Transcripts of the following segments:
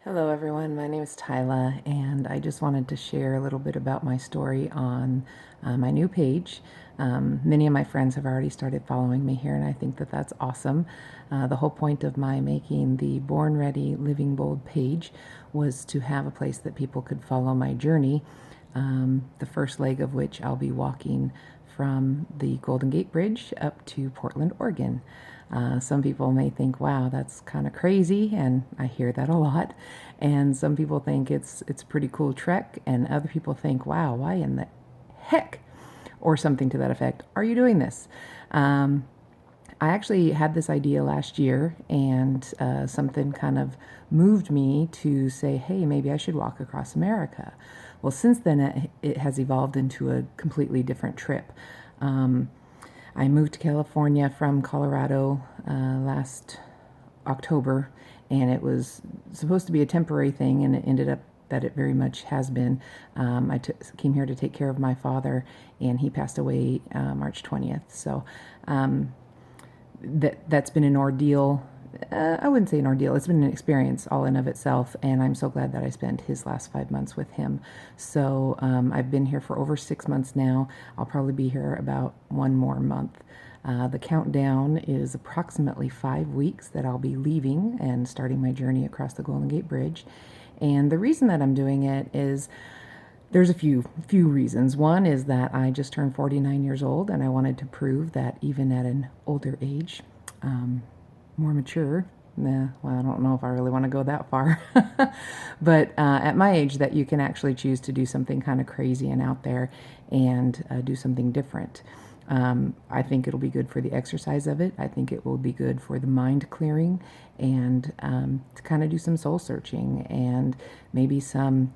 Hello everyone, my name is Tyla and I just wanted to share a little bit about my story on my new page. Many of my friends have already started following me here and I think that that's awesome. The whole point of my making the Born Ready Living Bold page was to have a place that people could follow my journey, the first leg of which I'll be walking from the Golden Gate Bridge up to Portland, Oregon. Some people may think, wow, that's kind of crazy, and I hear that a lot. And some people think it's a pretty cool trek, and other people think, wow, why in the heck, or something to that effect, are you doing this? I actually had this idea last year, and something kind of moved me to say, hey, maybe I should walk across America. Well, since then, it has evolved into a completely different trip. I moved to California from Colorado last October, and it was supposed to be a temporary thing, and it ended up that it very much has been. I came here to take care of my father, and he passed away March 20th. So that's been an ordeal. I wouldn't say an ordeal. It's been an experience all in of itself, and I'm so glad that I spent his last 5 months with him. So I've been here for over 6 months now. I'll probably be here about 1 more month. The countdown is approximately 5 weeks that I'll be leaving and starting my journey across the Golden Gate Bridge. And the reason that I'm doing it is there's a few reasons. One is that I just turned 49 years old, and I wanted to prove that even at an older age, more mature. Well, I don't know if I really want to go that far. But at my age, that you can actually choose to do something kind of crazy and out there and do something different. I think it'll be good for the exercise of it. I think it will be good for the mind clearing and to kind of do some soul searching and maybe some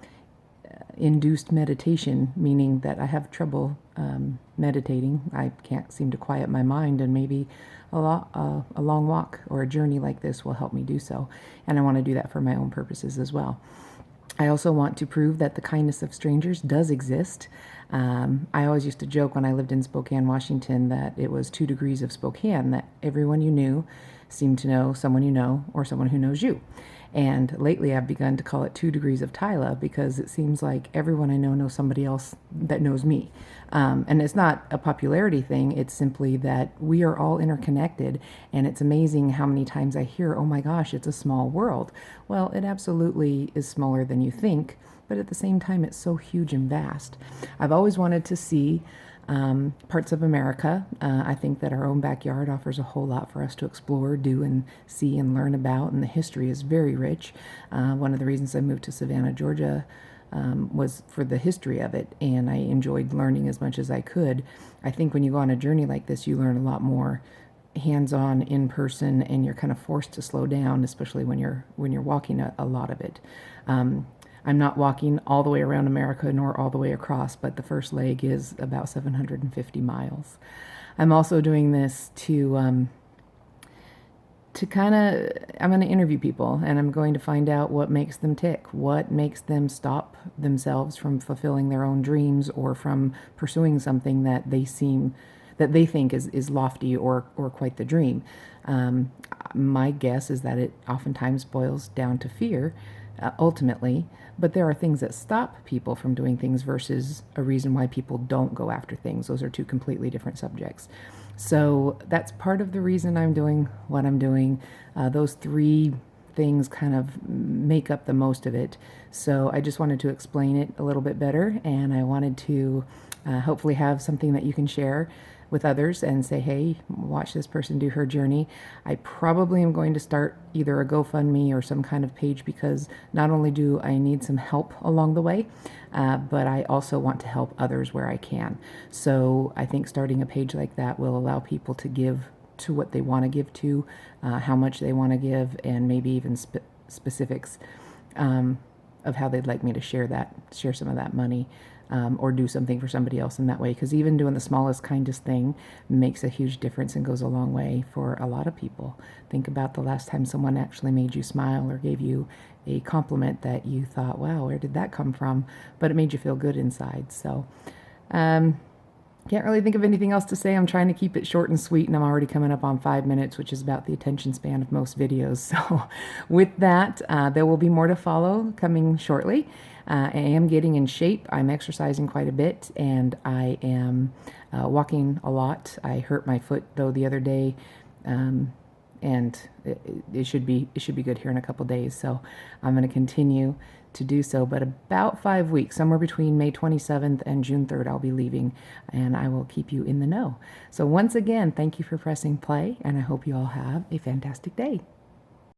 induced meditation, meaning that I have trouble meditating. I can't seem to quiet my mind, and maybe a long walk or a journey like this will help me do so. And I want to do that for my own purposes as well. I also want to prove that the kindness of strangers does exist. I always used to joke when I lived in Spokane, Washington, that it was 2 degrees of Spokane, that everyone you knew seemed to know someone you know or someone who knows you. And lately I've begun to call it 2 degrees of Tyla, because it seems like everyone I know knows somebody else that knows me. And it's not a popularity thing, it's simply that we are all interconnected, and it's amazing how many times I hear, oh my gosh, it's a small world. Well, it absolutely is smaller than you think, but at the same time, it's so huge and vast. I've always wanted to see parts of America. I think that our own backyard offers a whole lot for us to explore, do, and see and learn about, and the history is very rich. One of the reasons I moved to Savannah, Georgia, was for the history of it, and I enjoyed learning as much as I could. I think when you go on a journey like this, you learn a lot more hands-on, in person, and you're kind of forced to slow down, especially when you're walking a lot of it. I'm not walking all the way around America nor all the way across, but the first leg is about 750 miles. I'm also doing this to I'm going to interview people, and I'm going to find out what makes them tick, what makes them stop themselves from fulfilling their own dreams or from pursuing something that they think is lofty or quite the dream. My guess is that it oftentimes boils down to fear, ultimately, but there are things that stop people from doing things versus a reason why people don't go after things. Those are 2 completely different subjects. So that's part of the reason I'm doing what I'm doing. Those 3 things kind of make up the most of it. So I just wanted to explain it a little bit better, and I wanted to hopefully have something that you can share with others and say, hey, watch this person do her journey. I probably am going to start either a GoFundMe or some kind of page, because not only do I need some help along the way, but I also want to help others where I can. So I think starting a page like that will allow people to give to what they want to give to, how much they want to give, and maybe even specifics of how they'd like me to share some of that money, or do something for somebody else in that way. Because even doing the smallest, kindest thing makes a huge difference and goes a long way for a lot of people. Think about the last time someone actually made you smile or gave you a compliment that you thought, wow, where did that come from? But it made you feel good inside. So Can't really think of anything else to say. I'm trying to keep it short and sweet, and I'm already coming up on 5 minutes, which is about the attention span of most videos. So with that, there will be more to follow coming shortly. I am getting in shape. I'm exercising quite a bit, and I am walking a lot. I hurt my foot, though, the other day. And it should be good here in a couple days. So I'm going to continue to do so. But about 5 weeks, somewhere between May 27th and June 3rd, I'll be leaving, and I will keep you in the know. So once again, thank you for pressing play, and I hope you all have a fantastic day.